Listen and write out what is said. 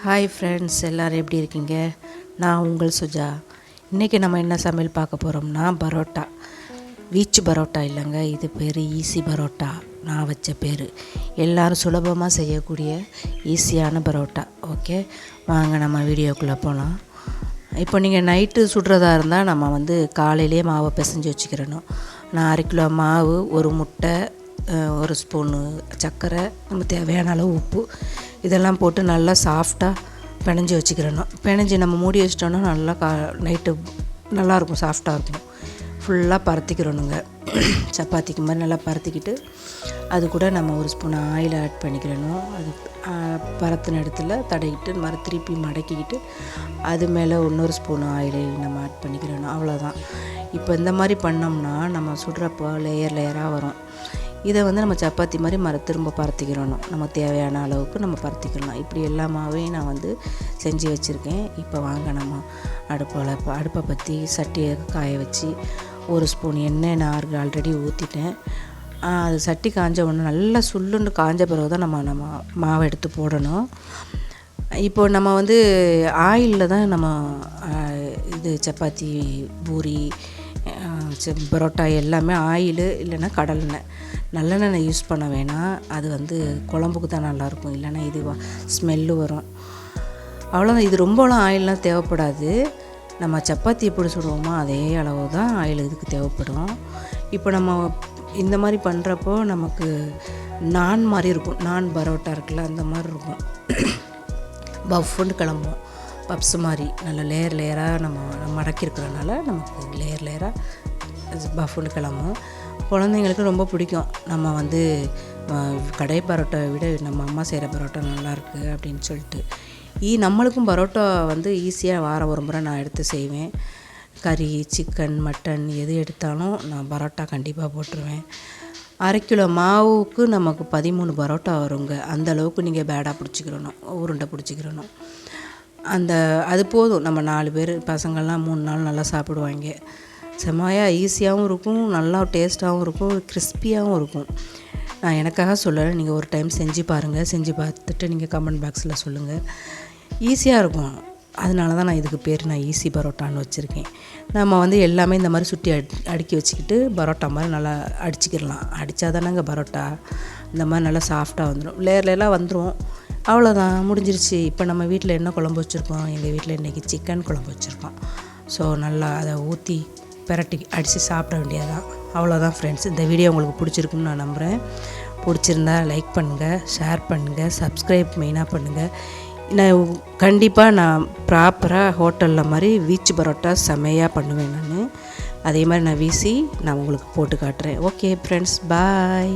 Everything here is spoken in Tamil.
ஹாய் ஃப்ரெண்ட்ஸ், எல்லோரும் எப்படி இருக்கீங்க? நான் உங்கள் சுஜா. இன்றைக்கி நம்ம என்ன சமையல் பார்க்க போகிறோம்னா பரோட்டா. வீச்சு பரோட்டா இல்லைங்க, இது பேர் ஈஸி பரோட்டா. நான் வச்ச பேர். எல்லோரும் சுலபமாக செய்யக்கூடிய ஈஸியான பரோட்டா. ஓகே, வாங்க நம்ம வீடியோக்குள்ளே போகலாம். இப்போ நீங்கள் நைட்டு சுடுறதா இருந்தால் நம்ம காலையிலே மாவை பிசைஞ்சு வச்சுக்கிறணும். நான் 1/2 கிலோ மாவு, ஒரு முட்டை, 1 ஸ்பூனு சர்க்கரை, நம்ம தேவையான அளவு உப்பு, இதெல்லாம் போட்டு நல்லா சாஃப்டாக பிணைஞ்சி வச்சுக்கிறணும். பிணைஞ்சி நம்ம மூடி வச்சிட்டோன்னா நல்லா நைட்டு நல்லாயிருக்கும், சாஃப்டாக இருக்கும். ஃபுல்லாக பரத்திக்கிறணுங்க. சப்பாத்திக்கு மாதிரி நல்லா பரத்திக்கிட்டு அது கூட நம்ம 1 ஸ்பூன் ஆயில் ஆட் பண்ணிக்கிறணும். அது பரத்தின இடத்துல தடவிட்டு இந்த மாதிரி திருப்பி மடக்கிக்கிட்டு அது மேலே இன்னொரு ஸ்பூன் ஆயில் நம்ம ஆட் பண்ணிக்கிறணும். அவ்வளோதான். இப்போ இந்த மாதிரி பண்ணோம்னா நம்ம சுடுறப்போ லேயராக வரும். இதை நம்ம சப்பாத்தி மாதிரி திரும்ப பரத்திக்கிறணும். நம்ம தேவையான அளவுக்கு நம்ம பரத்திக்கலாம். இப்படி எல்லா மாவையும் நான் செஞ்சு வச்சுருக்கேன். இப்போ வாங்க நம்ம அடுப்பை பற்றி சட்டியை காய வச்சு 1 ஸ்பூன் எண்ணெய் நான் ஆல்ரெடி ஊற்றிட்டேன். அது சட்டி காஞ்ச உடனே நல்லா சுள்ளுன்னு காஞ்ச பிறகு தான் நம்ம மாவை எடுத்து போடணும். இப்போ நம்ம ஆயிலில் தான் நம்ம இது சப்பாத்தி, பூரி, பரோட்டா எல்லாமே ஆயில் இல்லைன்னா கடலெண்ணெய். நல்லெண்ணெய் யூஸ் பண்ண வேணாம். அது குழம்புக்கு தான் நல்லாயிருக்கும். இல்லைன்னா இது ஸ்மெல்லு வரும். அவ்வளோதான். இது ரொம்பலாம் ஆயிலெலாம் தேவைப்படாது. நம்ம சப்பாத்தி எப்படி சுடுவோமோ அதே அளவு தான் ஆயில் இதுக்கு தேவைப்படும். இப்போ நம்ம இந்த மாதிரி பண்ணுறப்போ நமக்கு நான் மாதிரி இருக்கும். நான் பரோட்டா இருக்குல்ல, அந்த மாதிரி இருக்கும். பஃப்னு கிளம்பும். பப்ஸ் மாதிரி நல்ல லேயராக நம்ம மடக்கியிருக்கிறனால நமக்கு லேயராக பஃப்னு கிளம்பும். குழந்தைங்களுக்கு ரொம்ப பிடிக்கும். நம்ம கடை பரோட்டாவை விட நம்ம அம்மா செய்கிற பரோட்டா நல்லாயிருக்கு அப்படின்னு சொல்லிட்டு. நம்மளுக்கும் பரோட்டா ஈஸியாக வாரம் ஒரு முறை நான் எடுத்து செய்வேன். கறி, சிக்கன், மட்டன் எது எடுத்தாலும் நான் பரோட்டா கண்டிப்பாக போட்டுருவேன். 1/2 கிலோ மாவுக்கு நமக்கு 13 பரோட்டா வருங்க. அந்தளவுக்கு நீங்கள் பேடாக பிடிச்சிக்கிறணும், உருண்டை பிடிச்சிக்கிறணும். அது போதும். நம்ம 4 பேர் பசங்கள்லாம் 3 நாள் நல்லா சாப்பிடுவாங்க. செம்மையாக ஈஸியாகவும் இருக்கும், நல்லா டேஸ்ட்டாகவும் இருக்கும், கிறிஸ்பியாகவும் இருக்கும். நான் எனக்காக சொல்லலை, நீங்கள் ஒரு டைம் செஞ்சு பாருங்கள். செஞ்சு பார்த்துட்டு நீங்கள் கமெண்ட் பாக்ஸில் சொல்லுங்கள். ஈஸியாக இருக்கும். அதனால தான் நான் இதுக்கு பேர் ஈஸி பரோட்டான்னு வச்சுருக்கேன். நம்ம எல்லாமே இந்த மாதிரி சுட்டி அடுக்கி வச்சுக்கிட்டு பரோட்டா மாதிரி நல்லா அடிச்சிக்கிடலாம். அடித்தா தானேங்க பரோட்டா இந்த மாதிரி நல்லா சாஃப்டாக வந்துடும். லேயர்லாம் வந்துடும். அவ்வளோதான், முடிஞ்சிருச்சு. இப்போ நம்ம வீட்டில் என்ன குழம்பு வச்சுருக்கோம்? எங்கள் வீட்டில் இன்றைக்கி சிக்கன் குழம்பு வச்சுருக்கோம். ஸோ நல்லா அதை ஊற்றி பெரட்டி அடித்து சாப்பிட வேண்டியதுதான். அவ்வளோதான் ஃப்ரெண்ட்ஸ். இந்த வீடியோ உங்களுக்கு பிடிச்சிருக்குன்னு நான் நம்புகிறேன். பிடிச்சிருந்தா லைக் பண்ணுங்கள், ஷேர் பண்ணுங்கள், சப்ஸ்கிரைப் மெயினாக பண்ணுங்கள். கண்டிப்பாக நான் ப்ராப்பராக ஹோட்டலில் மாதிரி வீச்சு பரோட்டா செமையாக பண்ணுவேன். அதே மாதிரி நான் வீசி நான் உங்களுக்கு போட்டு காட்டுறேன். ஓகே ஃப்ரெண்ட்ஸ், பாய்.